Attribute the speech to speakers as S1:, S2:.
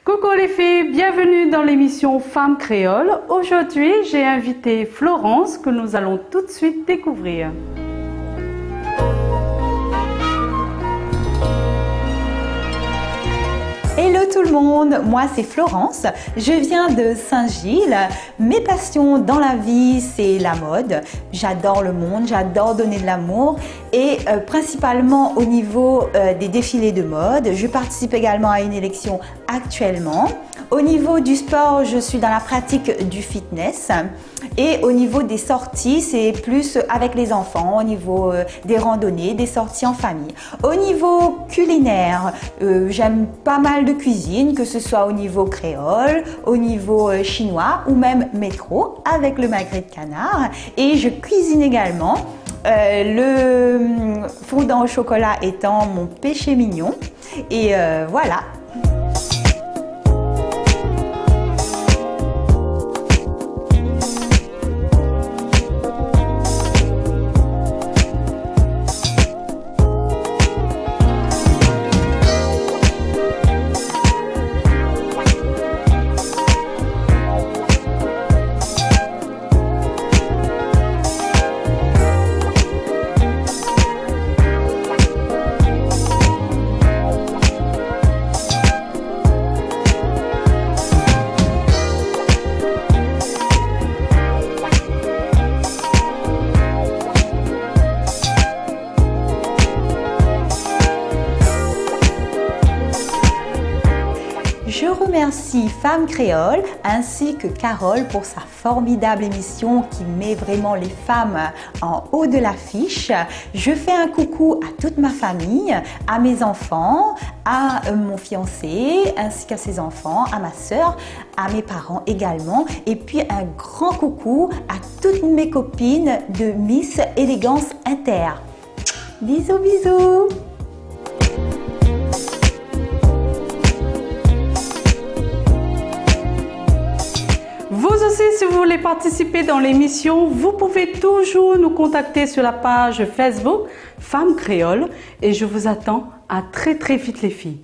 S1: Coucou les filles, bienvenue dans l'émission Femmes Créoles. Aujourd'hui, j'ai invité Florence que nous allons tout de suite découvrir.
S2: Hello tout le monde, moi c'est Florence, je viens de Saint-Gilles. Mes passions dans la vie c'est la mode, j'adore le monde, j'adore donner de l'amour et principalement au niveau des défilés de mode. Je participe également à une élection actuellement. Au niveau du sport, je suis dans la pratique du fitness et au niveau des sorties, c'est plus avec les enfants, au niveau des randonnées, des sorties en famille. Au niveau culinaire, j'aime pas mal de cuisine, que ce soit au niveau créole, au niveau chinois ou même métro avec le magret de canard. Et je cuisine également, le fondant au chocolat étant mon péché mignon. Et voilà. Je remercie Femmes Créoles ainsi que Carole pour sa formidable émission qui met vraiment les femmes en haut de l'affiche. Je fais un coucou à toute ma famille, à mes enfants, à mon fiancé ainsi qu'à ses enfants, à ma sœur, à mes parents également. Et puis un grand coucou à toutes mes copines de Miss Élégance Inter. Bisous bisous.
S1: Vous aussi, si vous voulez participer dans l'émission, vous pouvez toujours nous contacter sur la page Facebook Femmes Créoles et je vous attends à très vite les filles.